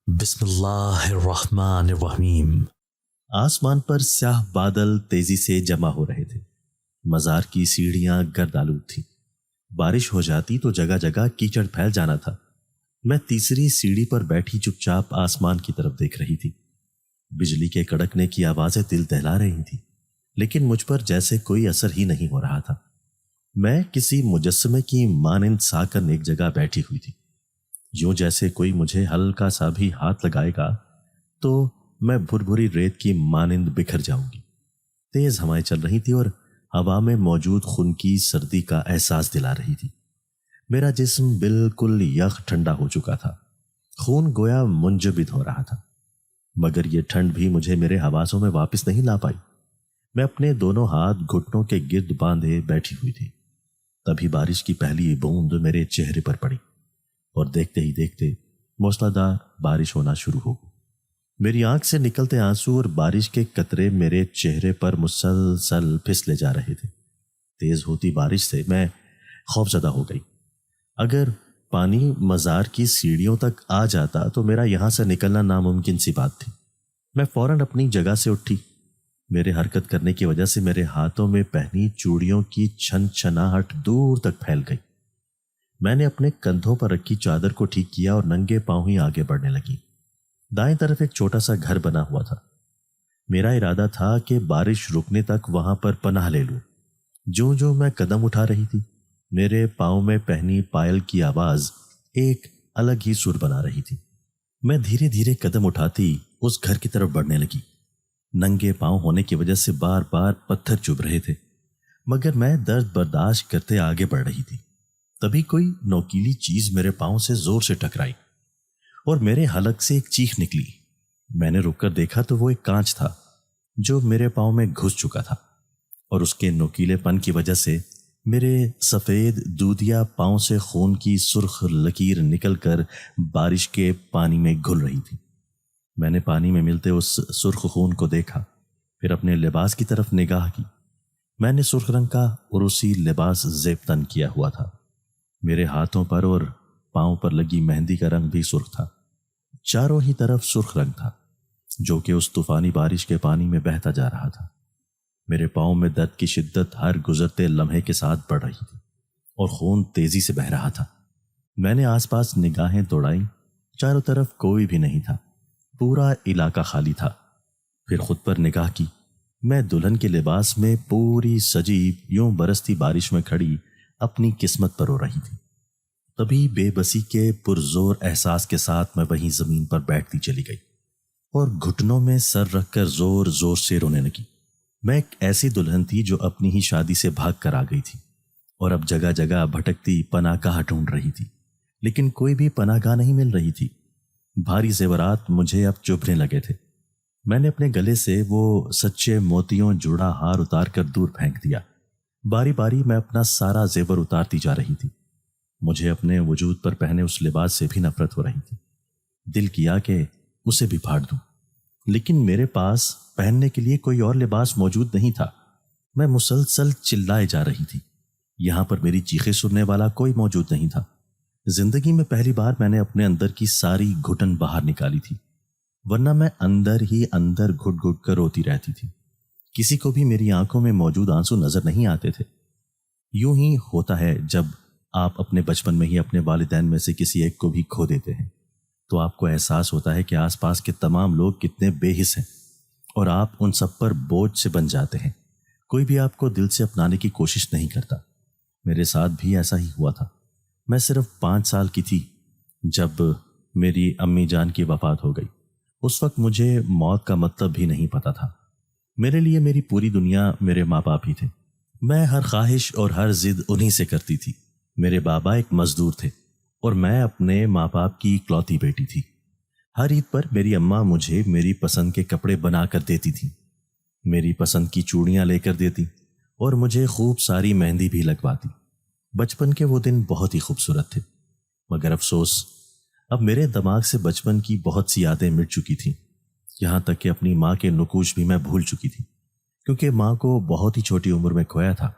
بسم اللہ الرحمن الرحیم۔ آسمان پر سیاہ بادل تیزی سے جمع ہو رہے تھے۔ مزار کی سیڑھیاں گرد آلود تھیں۔ بارش ہو جاتی تو جگہ جگہ کیچڑ پھیل جانا تھا۔ میں تیسری سیڑھی پر بیٹھی چپ چاپ آسمان کی طرف دیکھ رہی تھی۔ بجلی کے کڑکنے کی آوازیں دل دہلا رہی تھیں، لیکن مجھ پر جیسے کوئی اثر ہی نہیں ہو رہا تھا۔ میں کسی مجسمے کی مانند ساکن ایک جگہ بیٹھی ہوئی تھی، یوں جیسے کوئی مجھے ہلکا سا بھی ہاتھ لگائے گا تو میں بھر بھری ریت کی مانند بکھر جاؤں گی۔ تیز ہوائیں چل رہی تھی اور ہوا میں موجود خون کی سردی کا احساس دلا رہی تھی۔ میرا جسم بالکل یخ ٹھنڈا ہو چکا تھا، خون گویا منجمد ہو رہا تھا، مگر یہ ٹھنڈ بھی مجھے میرے حواسوں میں واپس نہیں لا پائی۔ میں اپنے دونوں ہاتھ گھٹنوں کے گرد باندھے بیٹھی ہوئی تھی۔ تبھی بارش کی پہلی بوند میرے چہرے پر پڑی اور دیکھتے ہی دیکھتے موسلادھار بارش ہونا شروع ہو گئی۔ میری آنکھ سے نکلتے آنسو اور بارش کے قطرے میرے چہرے پر مسلسل پھسلے جا رہے تھے۔ تیز ہوتی بارش سے میں خوفزدہ ہو گئی۔ اگر پانی مزار کی سیڑھیوں تک آ جاتا تو میرا یہاں سے نکلنا ناممکن سی بات تھی۔ میں فوراً اپنی جگہ سے اٹھی۔ میرے حرکت کرنے کی وجہ سے میرے ہاتھوں میں پہنی چوڑیوں کی چھن چھناہٹ دور تک پھیل گئی۔ میں نے اپنے کندھوں پر رکھی چادر کو ٹھیک کیا اور ننگے پاؤں ہی آگے بڑھنے لگی۔ دائیں طرف ایک چھوٹا سا گھر بنا ہوا تھا۔ میرا ارادہ تھا کہ بارش رکنے تک وہاں پر پناہ لے لوں۔ جو میں قدم اٹھا رہی تھی، میرے پاؤں میں پہنی پائل کی آواز ایک الگ ہی سر بنا رہی تھی۔ میں دھیرے دھیرے قدم اٹھاتی اس گھر کی طرف بڑھنے لگی۔ ننگے پاؤں ہونے کی وجہ سے بار بار پتھر چبھ رہے تھے، مگر میں درد برداشت کرتے آگے بڑھ رہی تھی۔ تبھی کوئی نوکیلی چیز میرے پاؤں سے زور سے ٹکرائی اور میرے حلق سے ایک چیخ نکلی۔ میں نے رک کر دیکھا تو وہ ایک کانچ تھا جو میرے پاؤں میں گھس چکا تھا، اور اس کے نوکیلے پن کی وجہ سے میرے سفید دودیا پاؤں سے خون کی سرخ لکیر نکل کر بارش کے پانی میں گھل رہی تھی۔ میں نے پانی میں ملتے اس سرخ خون کو دیکھا، پھر اپنے لباس کی طرف نگاہ کی۔ میں نے سرخ رنگ کا عروسی لباس زیب تن کیا ہوا تھا۔ میرے ہاتھوں پر اور پاؤں پر لگی مہندی کا رنگ بھی سرخ تھا۔ چاروں ہی طرف سرخ رنگ تھا جو کہ اس طوفانی بارش کے پانی میں بہتا جا رہا تھا۔ میرے پاؤں میں درد کی شدت ہر گزرتے لمحے کے ساتھ بڑھ رہی تھی اور خون تیزی سے بہہ رہا تھا۔ میں نے آس پاس نگاہیں دوڑائیں، چاروں طرف کوئی بھی نہیں تھا، پورا علاقہ خالی تھا۔ پھر خود پر نگاہ کی۔ میں دلہن کے لباس میں پوری سجی یوں برستی بارش میں کھڑی اپنی قسمت پر رو رہی تھی۔ تبھی بے بسی کے پرزور احساس کے ساتھ میں وہیں زمین پر بیٹھتی چلی گئی اور گھٹنوں میں سر رکھ کر زور زور سے رونے لگی۔ میں ایک ایسی دلہن تھی جو اپنی ہی شادی سے بھاگ کر آ گئی تھی اور اب جگہ جگہ بھٹکتی پناہ گاہ ڈھونڈ رہی تھی، لیکن کوئی بھی پناہ گاہ نہیں مل رہی تھی۔ بھاری زیورات مجھے اب چبھنے لگے تھے۔ میں نے اپنے گلے سے وہ سچے موتیوں جڑا ہار اتار کر دور پھینک دیا۔ باری باری میں اپنا سارا زیور اتارتی جا رہی تھی۔ مجھے اپنے وجود پر پہنے اس لباس سے بھی نفرت ہو رہی تھی۔ دل کیا کہ اسے بھی پھاڑ دوں، لیکن میرے پاس پہننے کے لیے کوئی اور لباس موجود نہیں تھا۔ میں مسلسل چلائے جا رہی تھی۔ یہاں پر میری چیخیں سننے والا کوئی موجود نہیں تھا۔ زندگی میں پہلی بار میں نے اپنے اندر کی ساری گھٹن باہر نکالی تھی، ورنہ میں اندر ہی اندر گھٹ گھٹ کر روتی رہتی تھی۔ کسی کو بھی میری آنکھوں میں موجود آنسو نظر نہیں آتے تھے۔ یوں ہی ہوتا ہے جب آپ اپنے بچپن میں ہی اپنے والدین میں سے کسی ایک کو بھی کھو دیتے ہیں تو آپ کو احساس ہوتا ہے کہ آس پاس کے تمام لوگ کتنے بے حس ہیں اور آپ ان سب پر بوجھ سے بن جاتے ہیں۔ کوئی بھی آپ کو دل سے اپنانے کی کوشش نہیں کرتا۔ میرے ساتھ بھی ایسا ہی ہوا تھا۔ میں صرف 5 سال کی تھی جب میری امی جان کی وفات ہو گئی۔ اس وقت مجھے موت کا مطلب بھی نہیں پتا تھا۔ میرے لیے میری پوری دنیا میرے ماں باپ ہی تھے۔ میں ہر خواہش اور ہر ضد انہی سے کرتی تھی۔ میرے بابا ایک مزدور تھے اور میں اپنے ماں باپ کی اکلوتی بیٹی تھی۔ ہر عید پر میری اماں مجھے میری پسند کے کپڑے بنا کر دیتی تھی، میری پسند کی چوڑیاں لے کر دیتی اور مجھے خوب ساری مہندی بھی لگواتی۔ بچپن کے وہ دن بہت ہی خوبصورت تھے، مگر افسوس اب میرے دماغ سے بچپن کی بہت سی یادیں مٹ چکی تھیں۔ یہاں تک کہ اپنی ماں کے نقوش بھی میں بھول چکی تھی، کیونکہ ماں کو بہت ہی چھوٹی عمر میں کھویا تھا۔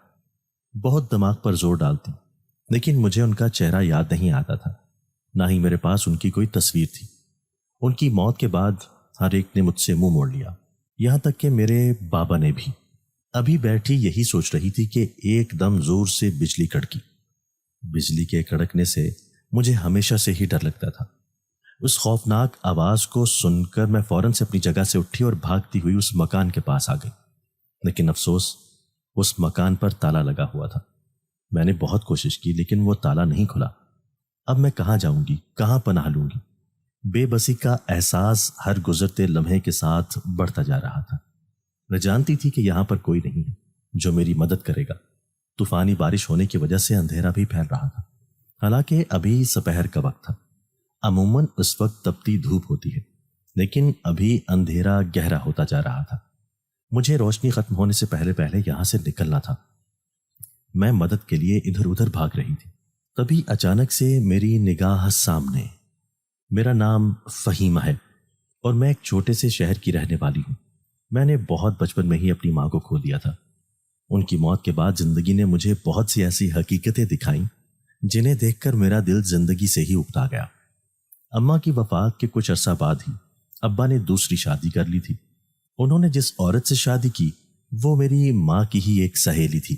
بہت دماغ پر زور ڈالتی، لیکن مجھے ان کا چہرہ یاد نہیں آتا تھا، نہ ہی میرے پاس ان کی کوئی تصویر تھی۔ ان کی موت کے بعد ہر ایک نے مجھ سے منہ موڑ لیا، یہاں تک کہ میرے بابا نے بھی۔ ابھی بیٹھی یہی سوچ رہی تھی کہ ایک دم زور سے بجلی کڑکی۔ بجلی کے کڑکنے سے مجھے ہمیشہ سے ہی ڈر لگتا تھا۔ اس خوفناک آواز کو سن کر میں فوراً سے اپنی جگہ سے اٹھی اور بھاگتی ہوئی اس مکان کے پاس آ گئی، لیکن افسوس اس مکان پر تالا لگا ہوا تھا۔ میں نے بہت کوشش کی لیکن وہ تالا نہیں کھلا۔ اب میں کہاں جاؤں گی، کہاں پناہ لوں گی؟ بے بسی کا احساس ہر گزرتے لمحے کے ساتھ بڑھتا جا رہا تھا۔ میں جانتی تھی کہ یہاں پر کوئی نہیں ہے جو میری مدد کرے گا۔ طوفانی بارش ہونے کی وجہ سے اندھیرا بھی پھیل رہا تھا، حالانکہ ابھی سپہر کا وقت تھا۔ عموماً اس وقت تپتی دھوپ ہوتی ہے، لیکن ابھی اندھیرا گہرا ہوتا جا رہا تھا۔ مجھے روشنی ختم ہونے سے پہلے پہلے یہاں سے نکلنا تھا۔ میں مدد کے لیے ادھر ادھر بھاگ رہی تھی، تبھی اچانک سے میری نگاہ سامنے۔ میرا نام فہیمہ ہے اور میں ایک چھوٹے سے شہر کی رہنے والی ہوں۔ میں نے بہت بچپن میں ہی اپنی ماں کو کھو دیا تھا۔ ان کی موت کے بعد زندگی نے مجھے بہت سی ایسی حقیقتیں دکھائیں جنہیں دیکھ کر میرا دل زندگی سے ہی اکتا گیا۔ اماں کی وفات کے کچھ عرصہ بعد ہی ابا نے دوسری شادی کر لی تھی۔ انہوں نے جس عورت سے شادی کی وہ میری ماں کی ہی ایک سہیلی تھی۔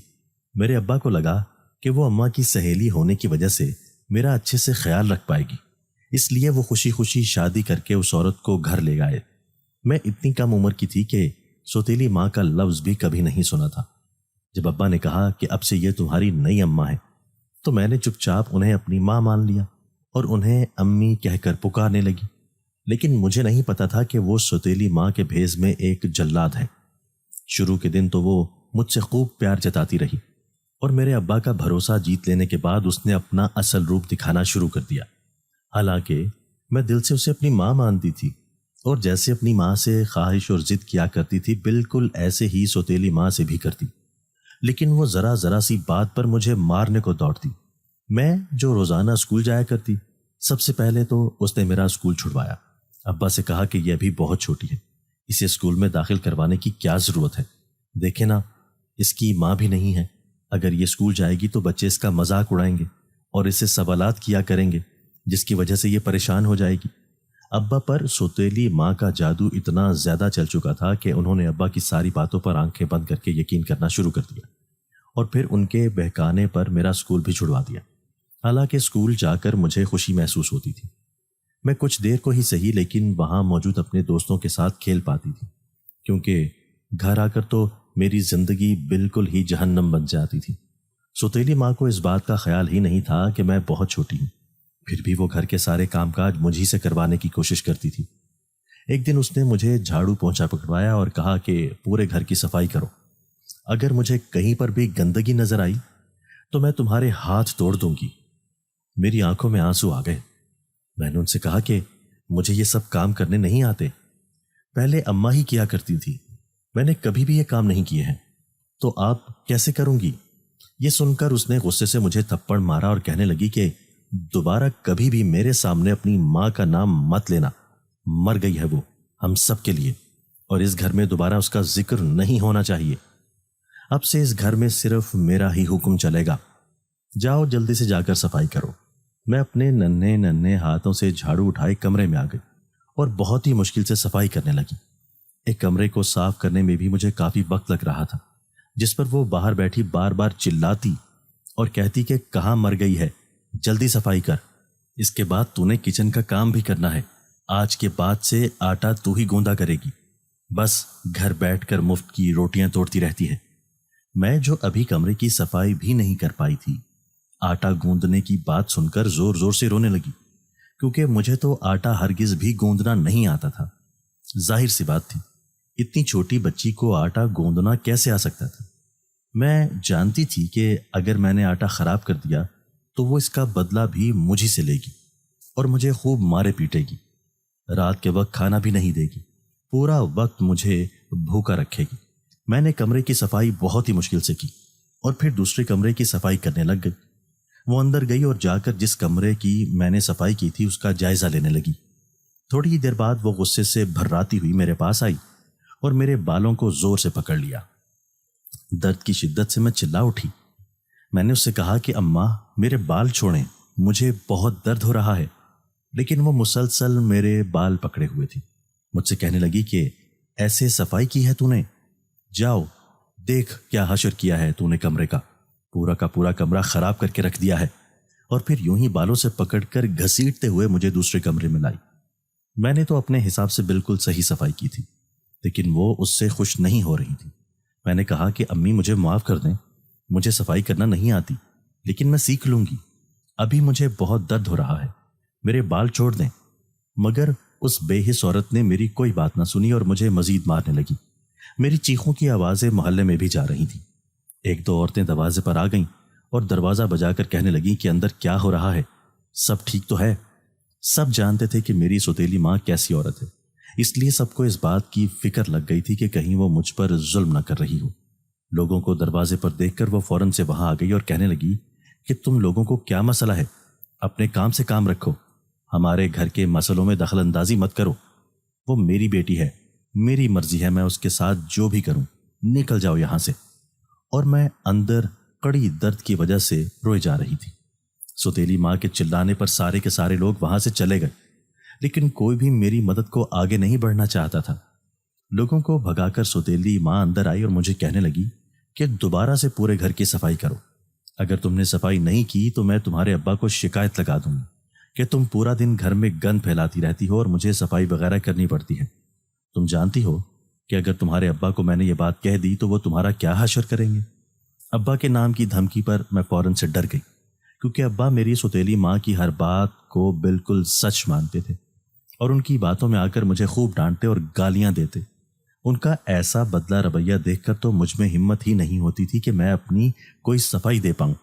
میرے ابا کو لگا کہ وہ اماں کی سہیلی ہونے کی وجہ سے میرا اچھے سے خیال رکھ پائے گی، اس لیے وہ خوشی خوشی شادی کر کے اس عورت کو گھر لے گئے۔ میں اتنی کم عمر کی تھی کہ سوتیلی ماں کا لفظ بھی کبھی نہیں سنا تھا۔ جب ابا نے کہا کہ اب سے یہ تمہاری نئی اماں ہے تو میں نے چپ چاپ انہیں اپنی ماں مان لیا اور انہیں امی کہہ کر پکارنے لگی، لیکن مجھے نہیں پتا تھا کہ وہ سوتیلی ماں کے بھیس میں ایک جلاد ہے۔ شروع کے دن تو وہ مجھ سے خوب پیار جتاتی رہی اور میرے ابا کا بھروسہ جیت لینے کے بعد اس نے اپنا اصل روپ دکھانا شروع کر دیا۔ حالانکہ میں دل سے اسے اپنی ماں مانتی تھی اور جیسے اپنی ماں سے خواہش اور ضد کیا کرتی تھی بالکل ایسے ہی سوتیلی ماں سے بھی کرتی، لیکن وہ ذرا ذرا سی بات پر مجھے مارنے کو دوڑتی۔ میں جو روزانہ اسکول جایا کرتی، سب سے پہلے تو اس نے میرا اسکول چھڑوایا۔ ابا سے کہا کہ یہ ابھی بہت چھوٹی ہے، اسے اسکول میں داخل کروانے کی کیا ضرورت ہے؟ دیکھیں نا، اس کی ماں بھی نہیں ہے، اگر یہ اسکول جائے گی تو بچے اس کا مذاق اڑائیں گے اور اسے سوالات کیا کریں گے جس کی وجہ سے یہ پریشان ہو جائے گی۔ ابا پر سوتیلی ماں کا جادو اتنا زیادہ چل چکا تھا کہ انہوں نے ابا کی ساری باتوں پر آنکھیں بند کر کے یقین کرنا شروع کر دیا اور پھر ان کے بہکانے پر میرا اسکول بھی چھڑوا دیا۔ حالانکہ اسکول جا کر مجھے خوشی محسوس ہوتی تھی، میں کچھ دیر کو ہی صحیح لیکن وہاں موجود اپنے دوستوں کے ساتھ کھیل پاتی تھی، کیونکہ گھر آ کر تو میری زندگی بالکل ہی جہنم بن جاتی تھی۔ سوتیلی ماں کو اس بات کا خیال ہی نہیں تھا کہ میں بہت چھوٹی ہوں، پھر بھی وہ گھر کے سارے کام کاج مجھی سے کروانے کی کوشش کرتی تھی۔ ایک دن اس نے مجھے جھاڑو پونچھا پکڑوایا اور کہا کہ پورے گھر کی صفائی کرو، اگر مجھے کہیں پر بھی گندگی نظر آئی تو میں تمہارے ہاتھ توڑ دوں گی۔ میری آنکھوں میں آنسو آ گئے۔ میں نے ان سے کہا کہ مجھے یہ سب کام کرنے نہیں آتے، پہلے اماں ہی کیا کرتی تھی، میں نے کبھی بھی یہ کام نہیں کیے ہیں، تو آپ کیسے کروں گی؟ یہ سن کر اس نے غصے سے مجھے تھپڑ مارا اور کہنے لگی کہ دوبارہ کبھی بھی میرے سامنے اپنی ماں کا نام مت لینا، مر گئی ہے وہ ہم سب کے لیے، اور اس گھر میں دوبارہ اس کا ذکر نہیں ہونا چاہیے۔ اب سے اس گھر میں صرف میرا ہی حکم چلے گا، جاؤ جلدی سے جا کر صفائی کرو۔ میں اپنے ننھے ننھے ہاتھوں سے جھاڑو اٹھائے کمرے میں آ گئی اور بہت ہی مشکل سے صفائی کرنے لگی۔ ایک کمرے کو صاف کرنے میں بھی مجھے کافی وقت لگ رہا تھا، جس پر وہ باہر بیٹھی بار بار چلاتی اور کہتی کہ کہاں مر گئی ہے، جلدی صفائی کر، اس کے بعد تو نے کچن کا کام بھی کرنا ہے، آج کے بعد سے آٹا تو ہی گوندا کرے گی، بس گھر بیٹھ کر مفت کی روٹیاں توڑتی رہتی ہے۔ میں جو ابھی کمرے کی صفائی بھی نہیں کر پائی تھی، آٹا گوندنے کی بات سن کر زور زور سے رونے لگی، کیونکہ مجھے تو آٹا ہرگز بھی گوندنا نہیں آتا تھا۔ ظاہر سی بات تھی، اتنی چھوٹی بچی کو آٹا گوندنا کیسے آ سکتا تھا؟ میں جانتی تھی کہ اگر میں نے آٹا خراب کر دیا تو وہ اس کا بدلہ بھی مجھی سے لے گی اور مجھے خوب مارے پیٹے گی، رات کے وقت کھانا بھی نہیں دے گی، پورا وقت مجھے بھوکا رکھے گی۔ میں نے کمرے کی صفائی بہت ہی مشکل سے کی اور پھر دوسرے کمرے کی صفائی کرنے لگ گئی۔ وہ اندر گئی اور جا کر جس کمرے کی میں نے صفائی کی تھی اس کا جائزہ لینے لگی۔ تھوڑی ہی دیر بعد وہ غصے سے بھراتی ہوئی میرے پاس آئی اور میرے بالوں کو زور سے پکڑ لیا۔ درد کی شدت سے میں چلا اٹھی۔ میں نے اس سے کہا کہ اماں میرے بال چھوڑیں، مجھے بہت درد ہو رہا ہے۔ لیکن وہ مسلسل میرے بال پکڑے ہوئے تھی۔ مجھ سے کہنے لگی کہ ایسے صفائی کی ہے تو نے، جاؤ دیکھ کیا حشر کیا ہے تو نے کمرے کا پورا کمرہ خراب کر کے رکھ دیا ہے، اور پھر یوں ہی بالوں سے پکڑ کر گھسیٹتے ہوئے مجھے دوسرے کمرے میں لائی۔ میں نے تو اپنے حساب سے بالکل صحیح صفائی کی تھی، لیکن وہ اس سے خوش نہیں ہو رہی تھی۔ میں نے کہا کہ امی مجھے معاف کر دیں، مجھے صفائی کرنا نہیں آتی، لیکن میں سیکھ لوں گی، ابھی مجھے بہت درد ہو رہا ہے، میرے بال چھوڑ دیں۔ مگر اس بے حس عورت نے میری کوئی بات نہ سنی اور مجھے مزید مارنے لگی۔ میری چیخوں کی آوازیں محلے میں بھی جا رہی تھیں۔ ایک دو عورتیں دروازے پر آ گئیں اور دروازہ بجا کر کہنے لگیں کہ اندر کیا ہو رہا ہے، سب ٹھیک تو ہے۔ سب جانتے تھے کہ میری سوتیلی ماں کیسی عورت ہے، اس لیے سب کو اس بات کی فکر لگ گئی تھی کہ کہیں وہ مجھ پر ظلم نہ کر رہی ہو۔ لوگوں کو دروازے پر دیکھ کر وہ فوراً سے وہاں آ گئی اور کہنے لگی کہ تم لوگوں کو کیا مسئلہ ہے، اپنے کام سے کام رکھو، ہمارے گھر کے مسئلوں میں دخل اندازی مت کرو۔ وہ میری بیٹی ہے، میری مرضی ہے، میں اس کے ساتھ جو بھی کروں، نکل جاؤ یہاں سے۔ اور میں اندر کڑی درد کی وجہ سے روئے جا رہی تھی۔ سوتیلی ماں کے چلانے پر سارے کے سارے لوگ وہاں سے چلے گئے، لیکن کوئی بھی میری مدد کو آگے نہیں بڑھنا چاہتا تھا۔ لوگوں کو بھگا کر سوتیلی ماں اندر آئی اور مجھے کہنے لگی کہ دوبارہ سے پورے گھر کی صفائی کرو، اگر تم نے صفائی نہیں کی تو میں تمہارے ابا کو شکایت لگا دوں گی کہ تم پورا دن گھر میں گند پھیلاتی رہتی ہو اور مجھے صفائی وغیرہ کرنی پڑتی ہے۔ تم جانتی ہو کہ اگر تمہارے ابا کو میں نے یہ بات کہہ دی تو وہ تمہارا کیا حشر کریں گے۔ ابا کے نام کی دھمکی پر میں فوراً سے ڈر گئی، کیونکہ ابا میری سوتیلی ماں کی ہر بات کو بالکل سچ مانتے تھے اور ان کی باتوں میں آ کر مجھے خوب ڈانٹتے اور گالیاں دیتے۔ ان کا ایسا بدلہ رویہ دیکھ کر تو مجھ میں ہمت ہی نہیں ہوتی تھی کہ میں اپنی کوئی صفائی دے پاؤں۔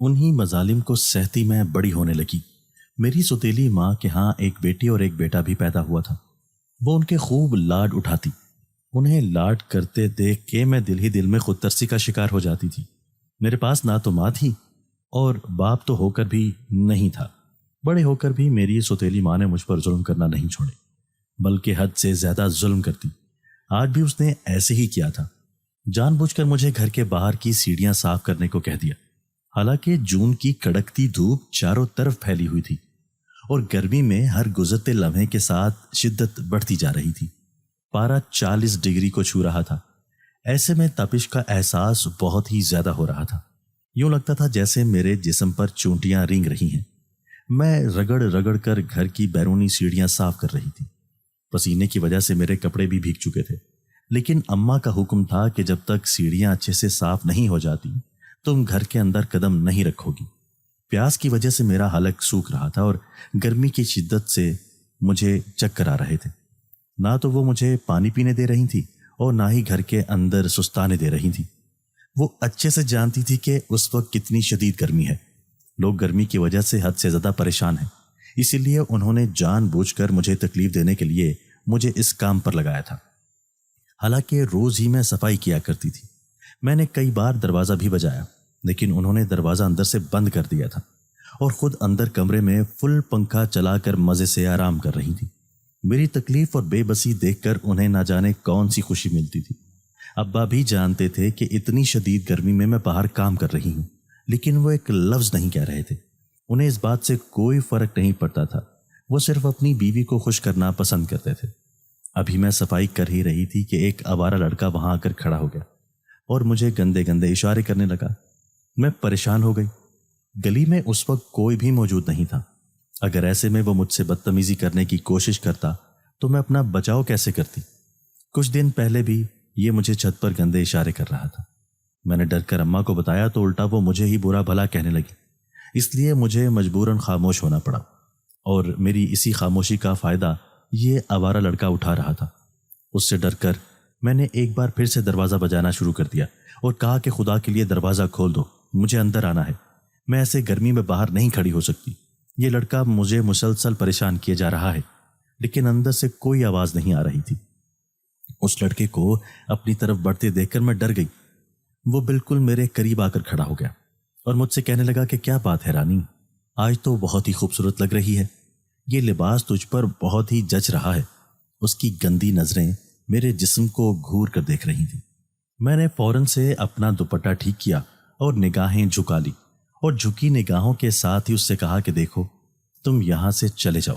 انہی مظالم کو سہتی میں بڑی ہونے لگی۔ میری سوتیلی ماں کے ہاں ایک بیٹی اور ایک بیٹا بھی پیدا ہوا تھا۔ وہ ان کے خوب لاڈ اٹھاتی۔ انہیں لاڈ کرتے دیکھ کے میں دل ہی دل میں خود ترسی کا شکار ہو جاتی تھی۔ میرے پاس نہ تو ماں تھی اور باپ تو ہو کر بھی نہیں تھا۔ بڑے ہو کر بھی میری سوتیلی ماں نے مجھ پر ظلم کرنا نہیں چھوڑے، بلکہ حد سے زیادہ ظلم کرتی۔ آج بھی اس نے ایسے ہی کیا تھا، جان بوجھ کر مجھے گھر کے باہر کی سیڑھیاں صاف کرنے کو کہہ دیا، حالانکہ جون کی کڑکتی دھوپ چاروں طرف پھیلی ہوئی تھی اور گرمی میں ہر گزرتے لمحے کے ساتھ شدت بڑھتی جا رہی تھی۔ پارہ 40 ڈگری کو چھو رہا تھا۔ ایسے میں تپش کا احساس بہت ہی زیادہ ہو رہا تھا۔ یوں لگتا تھا جیسے میرے جسم پر چونٹیاں رینگ رہی ہیں۔ میں رگڑ رگڑ کر گھر کی بیرونی سیڑھیاں صاف کر رہی تھی۔ پسینے کی وجہ سے میرے کپڑے بھی بھیگ چکے تھے، لیکن اماں کا حکم تھا کہ جب تک سیڑھیاں اچھے سے صاف نہیں ہو جاتی تم گھر کے اندر قدم نہیں رکھو گی۔ پیاس کی وجہ سے میرا حلق سوکھ رہا تھا اور گرمی کی شدت سے مجھے چکر آ رہے تھے۔ نہ تو وہ مجھے پانی پینے دے رہی تھی اور نہ ہی گھر کے اندر سستانے دے رہی تھی۔ وہ اچھے سے جانتی تھی کہ اس وقت کتنی شدید گرمی ہے۔ لوگ گرمی کی وجہ سے حد سے زیادہ پریشان ہیں، اسی لیے انہوں نے جان بوجھ کر مجھے تکلیف دینے کے لیے مجھے اس کام پر لگایا تھا۔ حالانکہ روز ہی میں صفائی کیا کرتی تھی۔ میں نے کئی بار دروازہ بھی بجایا، لیکن انہوں نے دروازہ اندر سے بند کر دیا تھا اور خود اندر کمرے میں فل پنکھا چلا کر مزے سے آرام کر رہی تھی۔ میری تکلیف اور بے بسی دیکھ کر انہیں نہ جانے کون سی خوشی ملتی تھی۔ ابا بھی جانتے تھے کہ اتنی شدید گرمی میں باہر کام کر رہی ہوں، لیکن وہ ایک لفظ نہیں کہہ رہے تھے۔ انہیں اس بات سے کوئی فرق نہیں پڑتا تھا، وہ صرف اپنی بیوی کو خوش کرنا پسند کرتے تھے۔ ابھی میں صفائی کر ہی رہی تھی کہ ایک آوارہ لڑکا وہاں آ کر کھڑا ہو گیا اور مجھے گندے گندے اشارے کرنے لگا۔ میں پریشان ہو گئی۔ گلی میں اس وقت کوئی بھی موجود نہیں تھا۔ اگر ایسے میں وہ مجھ سے بدتمیزی کرنے کی کوشش کرتا تو میں اپنا بچاؤ کیسے کرتی؟ کچھ دن پہلے بھی یہ مجھے چھت پر گندے اشارے کر رہا تھا۔ میں نے ڈر کر اماں کو بتایا تو الٹا وہ مجھے ہی برا بھلا کہنے لگی۔ اس لیے مجھے مجبوراً خاموش ہونا پڑا اور میری اسی خاموشی کا فائدہ یہ آوارہ لڑکا اٹھا رہا تھا۔ اس سے ڈر کر میں نے ایک بار پھر سے دروازہ بجانا شروع کر دیا اور کہا کہ خدا کے لیے دروازہ کھول دو، مجھے اندر آنا ہے، میں ایسے گرمی میں باہر نہیں کھڑی ہو سکتی۔ یہ لڑکا مجھے مسلسل پریشان کیے جا رہا ہے، لیکن اندر سے کوئی آواز نہیں آ رہی تھی۔ اس لڑکے کو اپنی طرف بڑھتے دیکھ کر میں ڈر گئی۔ وہ بالکل میرے قریب آ کر کھڑا ہو گیا اور مجھ سے کہنے لگا کہ کیا بات ہے رانی، آج تو بہت ہی خوبصورت لگ رہی ہے، یہ لباس تجھ پر بہت ہی جچ رہا ہے۔ اس کی گندی نظریں میرے جسم کو گھور کر دیکھ رہی تھیں۔ میں نے فوراً سے اپنا دوپٹہ ٹھیک کیا اور نگاہیں جھکا لی اور جھکی نگاہوں کے ساتھ ہی اس سے کہا کہ دیکھو تم یہاں سے چلے جاؤ،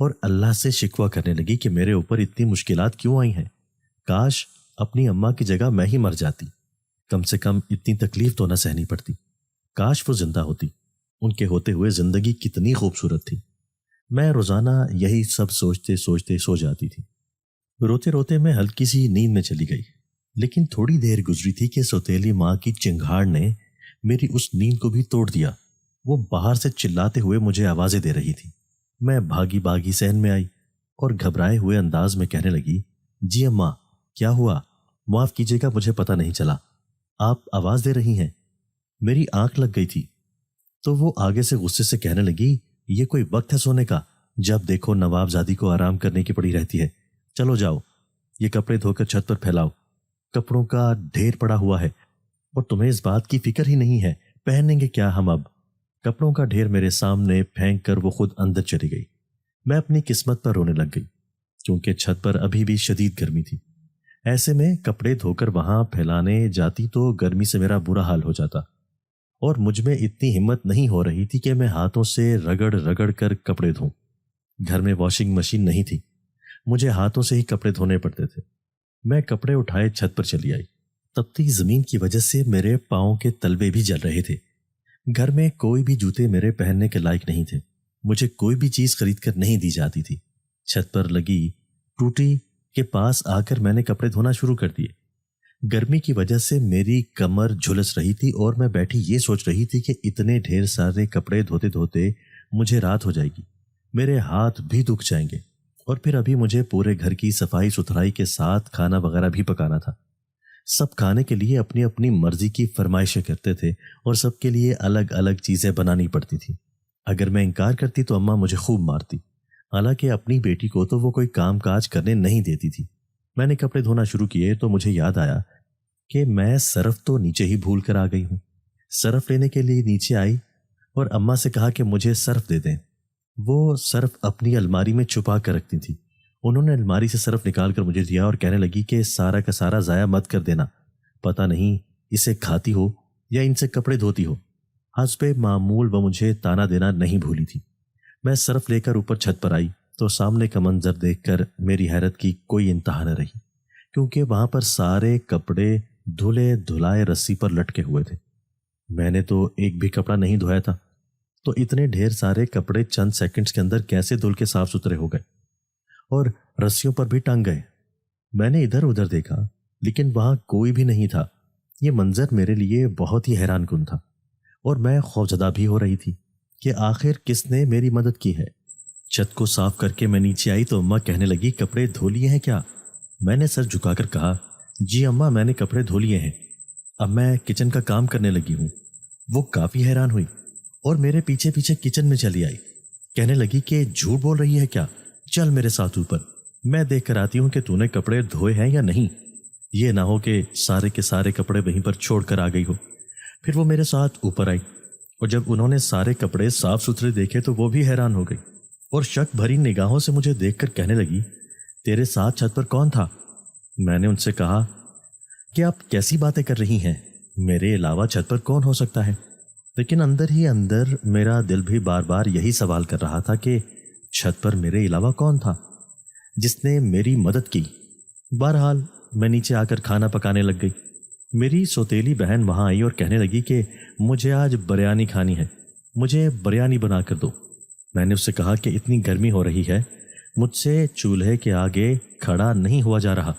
اور اللہ سے شکوہ کرنے لگی کہ میرے اوپر اتنی مشکلات کیوں آئی ہیں، کاش اپنی اماں کی جگہ میں ہی مر جاتی، کم سے کم اتنی تکلیف تو نہ سہنی پڑتی، کاش وہ زندہ ہوتی، ان کے ہوتے ہوئے زندگی کتنی خوبصورت تھی۔ میں روزانہ یہی سب سوچتے سوچتے سو جاتی تھی۔ روتے روتے میں ہلکی سی نیند میں چلی گئی، لیکن تھوڑی دیر گزری تھی کہ سوتیلی ماں کی چنگھاڑ نے میری اس نیند کو بھی توڑ دیا۔ وہ باہر سے چلاتے ہوئے مجھے آوازیں دے رہی تھی۔ میں بھاگی بھاگی صحن میں آئی اور گھبرائے ہوئے انداز میں کہنے لگی، جی اماں، کیا ہوا؟ معاف کیجیے گا، مجھے پتہ نہیں چلا، آپ آواز دے رہی ہیں۔ میری آنکھ لگ گئی تھی تو وہ آگے سے غصے سے کہنے لگی، یہ کوئی وقت ہے سونے کا؟ جب دیکھو نواب زادی کو آرام کرنے کی پڑی رہتی ہے، چلو جاؤ، یہ کپڑے دھو کر چھت پر پھیلاؤ، کپڑوں کا ڈھیر پڑا ہوا ہے اور تمہیں اس بات کی فکر ہی نہیں ہے پہنیں گے کیا ہم اب۔ کپڑوں کا ڈھیر میرے سامنے پھینک کر وہ خود اندر چلی گئی۔ میں اپنی قسمت پر رونے لگ گئی کیونکہ چھت پر ابھی بھی شدید گرمی تھی۔ ایسے میں کپڑے دھو کر وہاں پھیلانے جاتی تو گرمی سے میرا برا حال ہو جاتا، اور مجھ میں اتنی ہمت نہیں ہو رہی تھی کہ میں ہاتھوں سے رگڑ رگڑ کر کپڑے دھوں۔ گھر میں واشنگ مشین نہیں تھی، مجھے ہاتھوں سے ہی کپڑے دھونے پڑتے تھے۔ میں کپڑے اٹھائے چھت پر چلی آئی۔ تپتی زمین کی وجہ سے میرے پاؤں کے تلوے بھی جل رہے تھے۔ گھر میں کوئی بھی جوتے میرے پہننے کے لائق نہیں تھے، مجھے کوئی بھی چیز خرید کر نہیں دی جاتی تھی۔ چھت پر لگی ٹوٹی کے پاس آ کر میں نے کپڑے دھونا شروع کر دیے۔ گرمی کی وجہ سے میری کمر جھلس رہی تھی اور میں بیٹھی یہ سوچ رہی تھی کہ اتنے ڈھیر سارے کپڑے دھوتے دھوتے مجھے رات ہو جائے گی، میرے ہاتھ بھی دکھ جائیں گے، اور پھر ابھی مجھے پورے گھر کی صفائی ستھرائی کے ساتھ کھانا وغیرہ بھی پکانا تھا۔ سب کھانے کے لیے اپنی اپنی مرضی کی فرمائشیں کرتے تھے اور سب کے لیے الگ الگ چیزیں بنانی پڑتی تھی۔ اگر میں انکار کرتی تو اماں مجھے خوب مارتی، حالانکہ اپنی بیٹی کو تو وہ کوئی کام کاج کرنے نہیں دیتی تھی۔ میں نے کپڑے دھونا شروع کیے تو مجھے یاد آیا کہ میں سرف تو نیچے ہی بھول کر آ گئی ہوں۔ سرف لینے کے لیے نیچے آئی اور اماں سے کہا کہ مجھے سرف دے دیں۔ وہ سرف اپنی الماری میں چھپا کر رکھتی تھی۔ انہوں نے الماری سے سرف نکال کر مجھے دیا اور کہنے لگی کہ سارا کا سارا ضائع مت کر دینا، پتہ نہیں اسے کھاتی ہو یا ان سے کپڑے دھوتی ہو۔ حسب معمول وہ مجھے تانا دینا نہیں بھولی تھی۔ میں سرف لے کر اوپر چھت پر آئی تو سامنے کا منظر دیکھ کر میری حیرت کی کوئی انتہا نہ رہی، کیونکہ وہاں پر سارے کپڑے دھلے دھلائے رسی پر لٹکے ہوئے تھے۔ میں نے تو ایک بھی کپڑا نہیں دھویا تھا، تو اتنے ڈھیر سارے کپڑے چند سیکنڈز کے اندر کیسے دھل کے صاف ستھرے ہو گئے اور رسیوں پر بھی ٹنگ گئے۔ میں نے ادھر ادھر دیکھا لیکن وہاں کوئی بھی نہیں تھا۔ یہ منظر میرے لیے بہت ہی حیران کن تھا اور میں خوفزدہ بھی ہو رہی تھی کہ آخر کس نے میری مدد کی ہے۔ چھت کو صاف کر کے میں نیچے آئی تو اماں کہنے لگی، کپڑے دھو لیے ہیں کیا؟ میں نے سر جھکا کر کہا، جی اماں، میں نے کپڑے دھو لیے ہیں، اب میں کچن کا کام کرنے لگی ہوں۔ وہ کافی حیران ہوئی اور میرے پیچھے پیچھے کچن میں چلی آئی، کہنے لگی کہ جھوٹ بول رہی ہے کیا؟ چل میرے ساتھ اوپر، میں دیکھ کر آتی ہوں کہ تو نے کپڑے دھوئے ہیں یا نہیں، یہ نہ ہو کہ سارے کے سارے کپڑے وہیں پر چھوڑ کر آ گئی ہو۔ پھر وہ میرے ساتھ اوپر آئی اور جب انہوں نے سارے کپڑے صاف ستھرے دیکھے تو وہ بھی حیران ہو گئی اور شک بھری نگاہوں سے مجھے دیکھ کر کہنے لگی، تیرے ساتھ چھت پر کون تھا؟ میں نے ان سے کہا کہ آپ کیسی باتیں کر رہی ہیں، میرے علاوہ چھت پر کون ہو سکتا ہے؟ لیکن اندر ہی اندر میرا دل بھی بار بار یہی سوال کر رہا تھا کہ چھت پر میرے علاوہ کون تھا جس نے میری مدد کی۔ بہرحال میں نیچے آ کر کھانا پکانے لگ گئی۔ میری سوتیلی بہن وہاں آئی اور کہنے لگی کہ مجھے آج بریانی کھانی ہے، مجھے بریانی بنا کر دو۔ میں نے اس سے کہا کہ اتنی گرمی ہو رہی ہے، مجھ سے چولہے کے آگے کھڑا نہیں ہوا جا رہا،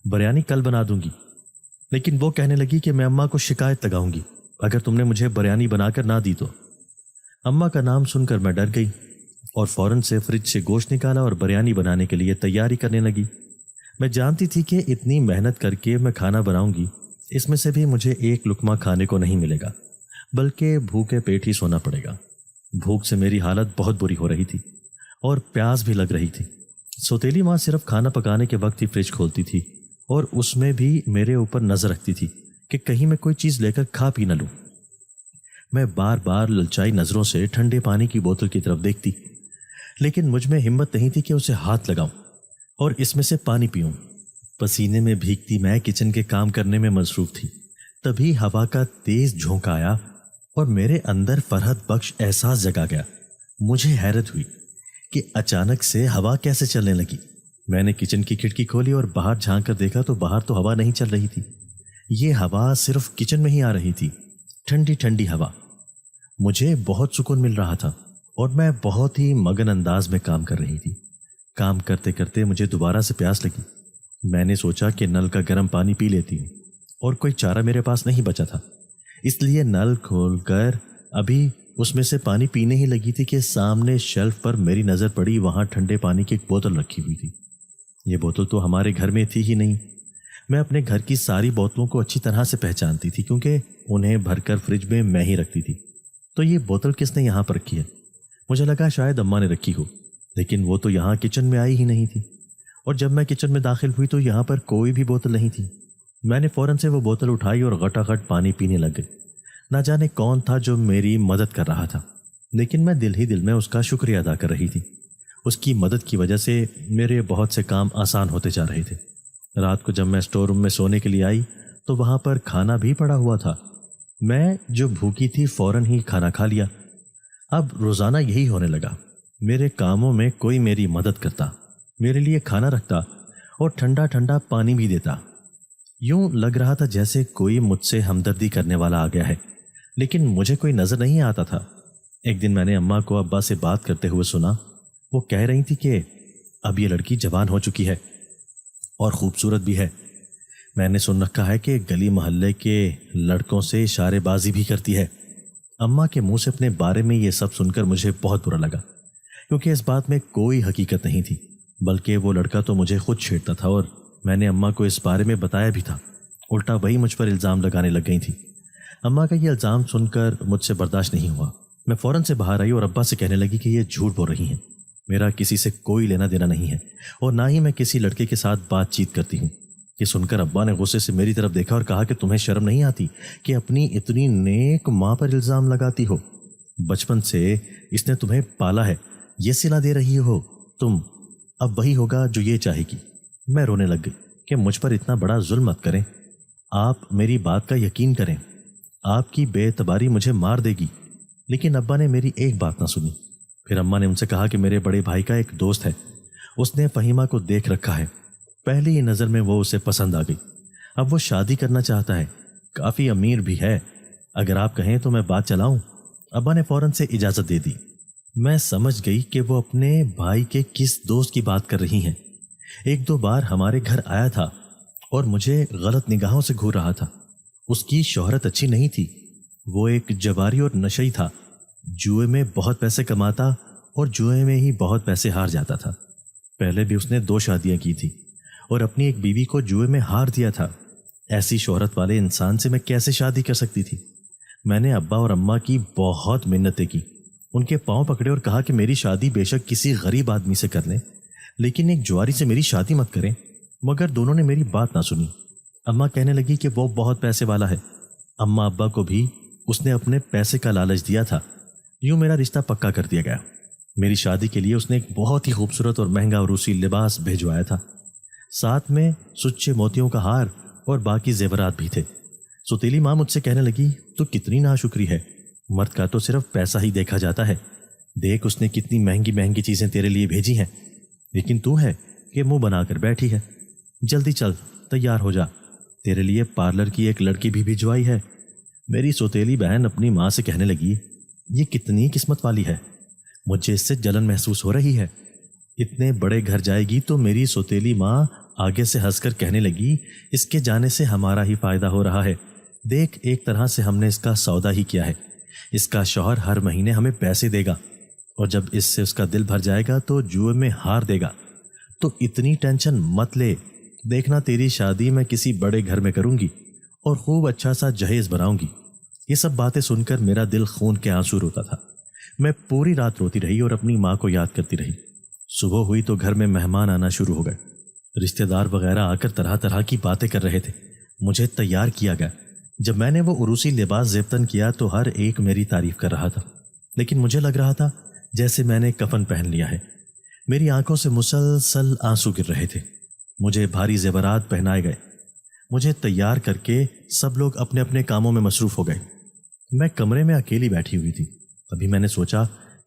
بریانی کل بنا دوں گی۔ لیکن وہ کہنے لگی کہ میں اماں کو شکایت لگاؤں گی اگر تم نے مجھے بریانی بنا کر نہ دی تو۔ اماں کا نام سن کر میں ڈر گئی اور فوراً سے فریج سے گوشت نکالا اور بریانی بنانے کے لیے تیاری کرنے لگی۔ میں جانتی تھی کہ اتنی محنت کر کے میں کھانا بناؤں گی، اس میں سے بھی مجھے ایک لقمہ کھانے کو نہیں ملے گا، بلکہ بھوکے پیٹ ہی سونا پڑے گا۔ بھوک سے میری حالت بہت بری ہو رہی تھی اور پیاس بھی لگ رہی تھی۔ سوتیلی ماں صرف کھانا پکانے کے وقت ہی فریج کھولتی تھی اور اس میں بھی میرے اوپر نظر رکھتی تھی کہ کہیں میں کوئی چیز لے کر کھا پی نہ لوں۔ میں بار بار للچائی نظروں سے ٹھنڈے پانی کی بوتل کی طرف دیکھتی، لیکن مجھ میں ہمت نہیں تھی کہ اسے ہاتھ لگاؤں اور اس میں سے پانی پیوں۔ پسینے میں بھیگتی میں کچن کے کام کرنے میں مصروف تھی۔ تبھی ہوا کا تیز جھونکا آیا اور میرے اندر فرحت بخش احساس جگا گیا۔ مجھے حیرت ہوئی کہ اچانک سے ہوا کیسے چلنے لگی۔ میں نے کچن کی کھڑکی کھولی اور باہر جھانک کر دیکھا تو باہر تو ہوا نہیں چل رہی تھی، یہ ہوا صرف کچن میں ہی آ رہی تھی، ٹھنڈی ٹھنڈی ہوا۔ مجھے بہت سکون مل رہا تھا اور میں بہت ہی مگن انداز میں کام کر رہی تھی۔ کام کرتے کرتے مجھے دوبارہ سے پیاس لگی۔ میں نے سوچا کہ نل کا گرم پانی پی لیتی ہوں، اور کوئی چارہ میرے پاس نہیں بچا تھا، اس لیے نل کھول کر ابھی اس میں سے پانی پینے ہی لگی تھی کہ سامنے شیلف پر میری نظر پڑی، وہاں ٹھنڈے پانی کی ایک بوتل رکھی ہوئی تھی۔ یہ بوتل تو ہمارے گھر میں تھی ہی نہیں۔ میں اپنے گھر کی ساری بوتلوں کو اچھی طرح سے پہچانتی تھی کیونکہ انہیں بھر کر فریج میں میں ہی رکھتی تھی۔ تو یہ بوتل کس نے یہاں پر رکھی ہے؟ مجھے لگا شاید اماں نے رکھی ہو، لیکن وہ تو یہاں کچن میں آئی ہی نہیں تھی، اور جب میں کچن میں داخل ہوئی تو یہاں پر کوئی بھی بوتل نہیں تھی۔ میں نے فوراً سے وہ بوتل اٹھائی اور غٹاغٹ پانی پینے لگ گئی۔ نہ جانے کون تھا جو میری مدد کر رہا تھا، لیکن میں دل ہی دل میں اس کا شکریہ ادا کر رہی تھی۔ اس کی مدد کی وجہ سے میرے بہت سے کام آسان ہوتے جا رہے تھے۔ رات کو جب میں اسٹور روم میں سونے کے لیے آئی تو وہاں پر کھانا بھی پڑا ہوا تھا۔ میں جو بھوکی تھی فوراً ہی کھانا کھا لیا۔ اب روزانہ یہی ہونے لگا، میرے کاموں میں کوئی میری مدد کرتا، میرے لیے کھانا رکھتا اور ٹھنڈا ٹھنڈا پانی بھی دیتا۔ یوں لگ رہا تھا جیسے کوئی مجھ سے ہمدردی کرنے والا آ گیا ہے، لیکن مجھے کوئی نظر نہیں آتا تھا۔ ایک دن میں نے اماں کو ابا سے بات کرتے ہوئے سنا۔ وہ کہہ رہی تھی کہ اب یہ لڑکی جوان ہو چکی ہے اور خوبصورت بھی ہے۔ میں نے سن رکھا ہے کہ گلی محلے کے لڑکوں سے اشارے بازی بھی کرتی ہے۔ اماں کے منہ سے اپنے بارے میں یہ سب سن کر مجھے بہت برا لگا، کیونکہ اس بات میں کوئی حقیقت نہیں تھی، بلکہ وہ لڑکا تو مجھے خود چھیڑتا تھا، اور میں نے اماں کو اس بارے میں بتایا بھی تھا۔ الٹا وہی مجھ پر الزام لگانے لگ گئی تھی۔ اماں کا یہ الزام سن کر مجھ سے برداشت نہیں ہوا۔ میں فوراً سے باہر آئی اور ابا سے کہنے لگی کہ یہ جھوٹ بول رہی ہیں، میرا کسی سے کوئی لینا دینا نہیں ہے، اور نہ ہی میں کسی لڑکے کے ساتھ بات چیت کرتی ہوں۔ یہ سن کر ابا نے غصے سے میری طرف دیکھا اور کہا کہ تمہیں شرم نہیں آتی کہ اپنی اتنی نیک ماں پر الزام لگاتی ہو؟ بچپن سے اس نے تمہیں پالا ہے، یہ صلہ دے رہی ہو تم، اب وہی ہوگا جو یہ چاہے گی۔ میں رونے لگ گئی کہ مجھ پر اتنا بڑا ظلم مت کریں، آپ میری بات کا یقین کریں، آپ کی بے اعتباری مجھے مار دے گی۔ لیکن ابا نے میری ایک بات نہ سنی۔ پھر اماں نے ان سے کہا کہ میرے بڑے بھائی کا ایک دوست ہے، اس نے فہیمہ کو دیکھ رکھا ہے، پہلی ہی نظر میں وہ اسے پسند آ گئی، اب وہ شادی کرنا چاہتا ہے، کافی امیر بھی ہے، اگر آپ کہیں تو میں بات چلاؤں؟ ابا نے فوراً سے اجازت دے دی۔ میں سمجھ گئی کہ وہ اپنے بھائی کے کس دوست کی بات کر رہی ہیں۔ ایک دو بار ہمارے گھر آیا تھا اور مجھے غلط نگاہوں سے گھور رہا تھا۔ اس کی شہرت اچھی نہیں تھی، وہ ایک جواری اور نشئی تھا، جوئے میں بہت پیسے کماتا اور جوئے میں ہی بہت پیسے ہار جاتا تھا۔ پہلے بھی اس نے 2 شادیاں کی تھی اور اپنی ایک بیوی کو جوئے میں ہار دیا تھا۔ ایسی شہرت والے انسان سے میں کیسے شادی کر سکتی تھی؟ میں نے ابا اور اماں کی بہت منتیں کی، ان کے پاؤں پکڑے اور کہا کہ میری شادی بے شک کسی غریب آدمی سے کر لیں، لیکن ایک جواری سے میری شادی مت کریں۔ مگر دونوں نے میری بات نہ سنی۔ اماں کہنے لگی کہ وہ بہت پیسے والا ہے۔ اماں ابا کو بھی اس نے اپنے پیسے کا لالچ دیا تھا۔ یوں میرا رشتہ پکا کر دیا گیا۔ میری شادی کے لیے اس نے ایک بہت ہی خوبصورت اور مہنگا عروسی لباس بھیجوایا تھا، ساتھ میں سچے موتیوں کا ہار اور باقی زیورات بھی تھے۔ سوتیلی ماں مجھ سے کہنے لگی تو کتنی ناشکری ہے، مرد کا تو صرف پیسہ ہی دیکھا جاتا ہے، دیکھ اس نے کتنی مہنگی مہنگی چیزیں تیرے لیے بھیجی ہیں، لیکن تو ہے کہ منہ بنا کر بیٹھی ہے۔ جلدی چل تیار ہو جا، تیرے لیے پارلر کی ایک لڑکی بھی بھجوائی ہے۔ میری سوتیلی بہن اپنی ماں سے کہنے لگی یہ کتنی قسمت والی ہے، مجھے اس سے جلن محسوس ہو رہی ہے۔ اتنے بڑے گھر جائے گی تو میری سوتیلی ماں آگے سے ہنس کر کہنے لگی اس کے جانے سے ہمارا ہی فائدہ ہو رہا ہے، دیکھ ایک طرح سے ہم نے اس کا سودا ہی کیا ہے، اس کا شوہر ہر مہینے ہمیں پیسے دے گا اور جب اس سے اس کا دل بھر جائے گا تو جوئے میں ہار دے گا، تو اتنی ٹینشن مت لے، دیکھنا تیری شادی میں کسی بڑے گھر میں کروں گی اور خوب اچھا سا جہیز بناؤں گی۔ یہ سب باتیں سن کر میرا دل خون کے آنسو روتا تھا۔ میں پوری رات روتی رہی اور اپنی ماں کو یاد کرتی رہی۔ صبح ہوئی تو گھر میں مہمان آنا شروع ہو گئے، رشتہ دار وغیرہ آ کر طرح طرح کی باتیں کر رہے تھے۔ مجھے تیار کیا گیا۔ جب میں نے وہ عروسی لباس زیبتن کیا تو ہر ایک میری تعریف کر رہا تھا، لیکن مجھے لگ رہا تھا جیسے میں نے کفن پہن لیا ہے۔ میری آنکھوں سے مسلسل آنسو گر رہے تھے۔ مجھے بھاری زیورات پہنائے گئے۔ مجھے تیار کر کے سب لوگ اپنے اپنے کاموں میں مصروف ہو گئے۔ میں کمرے میں اکیلی بیٹھی ہوئی تھی۔ ابھی میں نے سوچا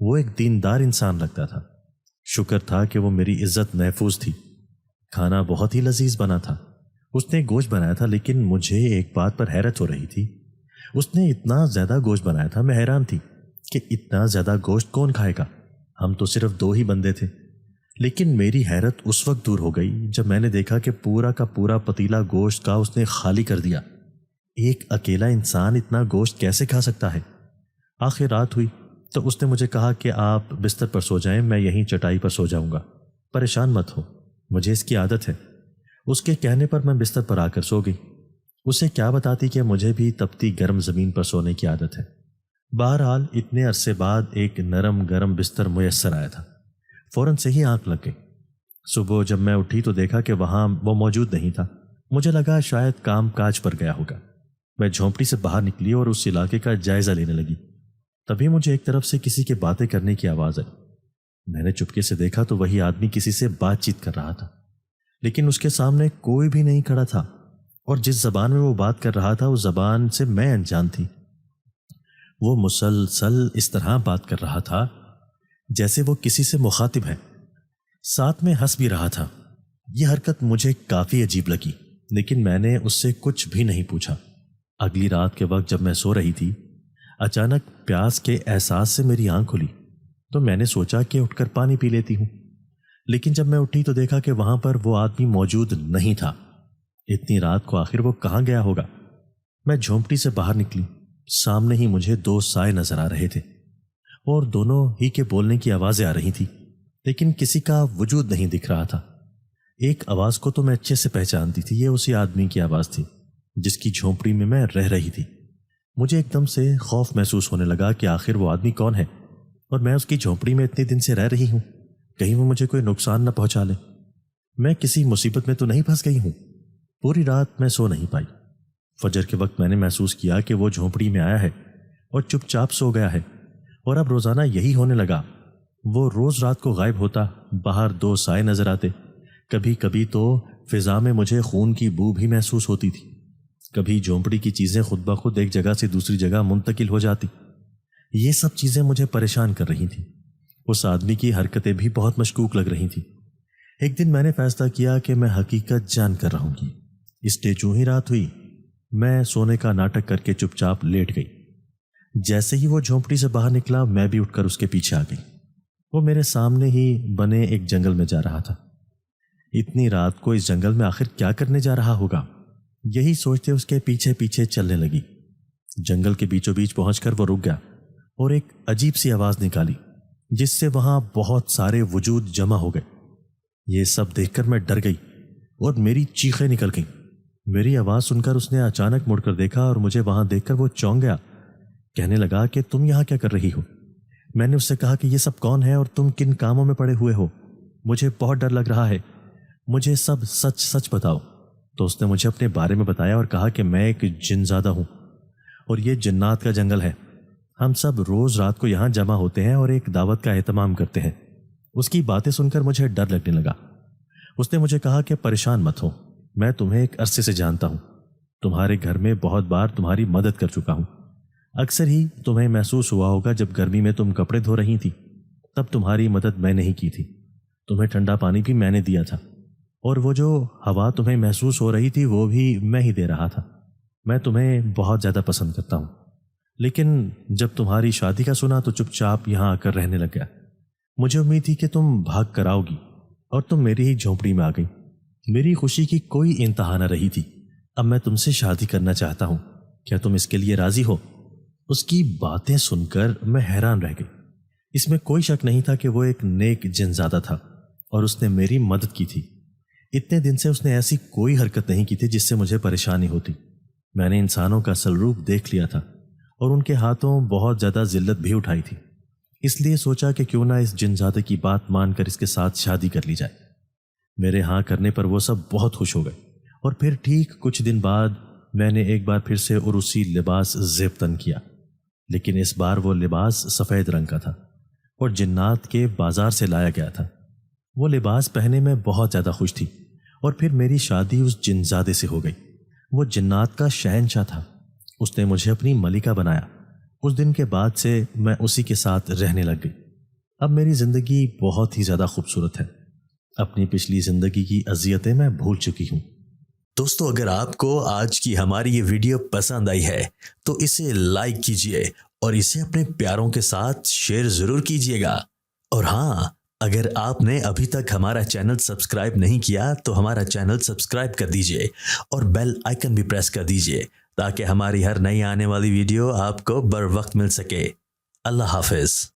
وہ ایک دیندار انسان لگتا تھا۔ شکر تھا کہ وہ میری عزت محفوظ تھی۔ کھانا بہت ہی لذیذ بنا تھا۔ اس نے گوشت بنایا تھا، لیکن مجھے ایک بات پر حیرت ہو رہی تھی۔ اس نے اتنا زیادہ گوشت بنایا تھا، میں حیران تھی کہ اتنا زیادہ گوشت کون کھائے گا؟ ہم تو صرف 2 ہی بندے تھے۔ لیکن میری حیرت اس وقت دور ہو گئی جب میں نے دیکھا کہ پورا کا پورا پتیلا گوشت کا اس نے خالی کر دیا۔ ایک اکیلا انسان اتنا گوشت کیسے کھا سکتا ہے؟ آخر رات ہوئی تو اس نے مجھے کہا کہ آپ بستر پر سو جائیں، میں یہیں چٹائی پر سو جاؤں گا، پریشان مت ہو، مجھے اس کی عادت ہے۔ اس کے کہنے پر میں بستر پر آ کر سو گئی۔ اسے کیا بتاتی کہ مجھے بھی تپتی گرم زمین پر سونے کی عادت ہے۔ بہرحال اتنے عرصے بعد ایک نرم گرم بستر میسر آیا تھا۔ فوراً سے ہی آنکھ لگ گئی۔ صبح جب میں اٹھی تو دیکھا کہ وہاں وہ موجود نہیں تھا۔ مجھے لگا شاید کام کاج پر گیا ہوگا۔ میں جھونپڑی سے باہر نکلی اور اس علاقے کا جائزہ لینے لگی۔ تبھی مجھے ایک طرف سے کسی کے باتیں کرنے کی آواز آئی۔ میں نے چپکے سے دیکھا تو وہی آدمی کسی سے بات چیت کر رہا تھا، لیکن اس کے سامنے کوئی بھی نہیں کھڑا تھا، اور جس زبان میں وہ بات کر رہا تھا اس زبان سے میں انجان تھی۔ وہ مسلسل اس طرح بات کر رہا تھا جیسے وہ کسی سے مخاطب ہے، ساتھ میں ہنس بھی رہا تھا۔ یہ حرکت مجھے کافی عجیب لگی، لیکن میں نے اس سے کچھ بھی نہیں پوچھا۔ اگلی رات کے وقت جب میں سو رہی تھی، اچانک پیاس کے احساس سے میری آنکھ کھلی تو میں نے سوچا کہ اٹھ کر پانی پی لیتی ہوں، لیکن جب میں اٹھی تو دیکھا کہ وہاں پر وہ آدمی موجود نہیں تھا۔ اتنی رات کو آخر وہ کہاں گیا ہوگا؟ میں جھونپڑی سے باہر نکلی۔ سامنے ہی مجھے 2 سائے نظر آ رہے تھے، اور دونوں ہی کے بولنے کی آوازیں آ رہی تھی، لیکن کسی کا وجود نہیں دکھ رہا تھا۔ ایک آواز کو تو میں اچھے سے پہچانتی تھی، یہ اسی آدمی کی آواز تھی جس کی جھونپڑی میں رہ رہی تھی۔ مجھے ایک دم سے خوف محسوس ہونے لگا کہ آخر وہ آدمی کون ہے، اور میں اس کی جھونپڑی میں اتنے دن سے رہ رہی ہوں، کہیں وہ مجھے کوئی نقصان نہ پہنچا لے۔ میں کسی مصیبت میں تو نہیں پھنس گئی ہوں؟ پوری رات میں سو نہیں پائی۔ فجر کے وقت میں نے محسوس کیا کہ وہ جھونپڑی میں آیا ہے اور چپ چاپ سو گیا ہے، اور اب روزانہ یہی ہونے لگا۔ وہ روز رات کو غائب ہوتا، باہر 2 سائے نظر آتے، کبھی کبھی تو فضا میں مجھے خون کی بو بھی محسوس ہوتی تھی، کبھی جھونپڑی کی چیزیں خود بخود ایک جگہ سے دوسری جگہ منتقل ہو جاتی۔ یہ سب چیزیں مجھے پریشان کر رہی تھیں۔ اس آدمی کی حرکتیں بھی بہت مشکوک لگ رہی تھیں۔ ایک دن میں نے فیصلہ کیا کہ میں حقیقت جان کر رہوں گی، اس لیے جو ہی رات ہوئی میں سونے کا ناٹک کر کے چپ چاپ لیٹ گئی۔ جیسے ہی وہ جھونپڑی سے باہر نکلا میں بھی اٹھ کر اس کے پیچھے آ گئی۔ وہ میرے سامنے ہی بنے ایک جنگل میں جا رہا تھا۔ اتنی رات کو اس جنگل میں آخر کیا کرنے جا رہا ہوگا؟ یہی سوچتے اس کے پیچھے پیچھے چلنے لگی۔ جنگل کے بیچوں بیچ پہنچ کر وہ رک گیا اور ایک عجیب سی آواز نکالی جس سے وہاں بہت سارے وجود جمع ہو گئے۔ یہ سب دیکھ کر میں ڈر گئی اور میری چیخیں نکل گئیں۔ میری آواز سن کر اس نے اچانک مڑ کر دیکھا اور مجھے وہاں دیکھ کر وہ چونک گیا۔ کہنے لگا کہ تم یہاں کیا کر رہی ہو؟ میں نے اس سے کہا کہ یہ سب کون ہے اور تم کن کاموں میں پڑے ہوئے ہو؟ مجھے بہت ڈر لگ رہا ہے، مجھے سب سچ سچ بتاؤ۔ تو اس نے مجھے اپنے بارے میں بتایا اور کہا کہ میں ایک جن زادہ ہوں اور یہ جنات کا جنگل ہے۔ ہم سب روز رات کو یہاں جمع ہوتے ہیں اور ایک دعوت کا اہتمام کرتے ہیں۔ اس کی باتیں سن کر مجھے ڈر لگنے لگا۔ اس نے مجھے کہا کہ پریشان مت ہو، میں تمہیں ایک عرصے سے جانتا ہوں، تمہارے گھر میں بہت بار تمہاری مدد کر چکا ہوں۔ اکثر ہی تمہیں محسوس ہوا ہوگا جب گرمی میں تم کپڑے دھو رہی تھی تب تمہاری مدد میں نہیں کی تھی، تمہیں ٹھنڈا پانی بھی میں نے دیا تھا، اور وہ جو ہوا تمہیں محسوس ہو رہی تھی وہ بھی میں ہی دے رہا تھا۔ میں تمہیں بہت زیادہ پسند کرتا ہوں، لیکن جب تمہاری شادی کا سنا تو چپ چاپ یہاں آ کر رہنے لگ گیا۔ مجھے امید تھی کہ تم بھاگ کر آؤ گی اور تم میری ہی جھونپڑی میں آ گئی۔ میری خوشی کی کوئی انتہا نہ رہی تھی۔ اب میں تم سے شادی کرنا چاہتا ہوں، کیا تم اس کے لیے راضی ہو؟ اس کی باتیں سن کر میں حیران رہ گئی۔ اس میں کوئی شک نہیں تھا کہ وہ ایک نیک جنزادہ تھا اور اس نے میری مدد کی تھی۔ اتنے دن سے اس نے ایسی کوئی حرکت نہیں کی تھی جس سے مجھے پریشانی ہوتی۔ میں نے انسانوں کا اصل روپ دیکھ لیا تھا اور ان کے ہاتھوں بہت زیادہ ذلت بھی اٹھائی تھی، اس لیے سوچا کہ کیوں نہ اس جنزادے کی بات مان کر اس کے ساتھ شادی کر لی جائے۔ میرے ہاں کرنے پر وہ سب بہت خوش ہو گئے، اور پھر ٹھیک کچھ دن بعد میں نے ایک بار پھر سے عروسی لباس زیب تن کیا، لیکن اس بار وہ لباس سفید رنگ کا تھا اور جنات کے بازار سے لایا گیا تھا۔ وہ لباس پہنے میں بہت زیادہ خوش تھی، اور پھر میری شادی اس جنزادے سے ہو گئی۔ وہ جنات کا شہنشاہ تھا، اس نے مجھے اپنی ملکہ بنایا۔ اس دن کے بعد سے میں اسی کے ساتھ رہنے لگ گئی۔ اب میری زندگی بہت ہی زیادہ خوبصورت ہے. اپنی پچھلی زندگی کی اذیتیں میں بھول چکی ہوں. دوستو اگر آپ کو آج کی ہماری یہ ویڈیو پسند آئی ہے تو اسے لائک کیجئے اور اسے اپنے پیاروں کے ساتھ شیئر ضرور کیجئے گا. اور ہاں، اگر آپ نے ابھی تک ہمارا چینل سبسکرائب نہیں کیا تو ہمارا چینل سبسکرائب کر دیجئے اور بیل آئیکن بھی پریس کر دیجئے تاکہ ہماری ہر نئی آنے والی ویڈیو آپ کو بر وقت مل سکے. اللہ حافظ.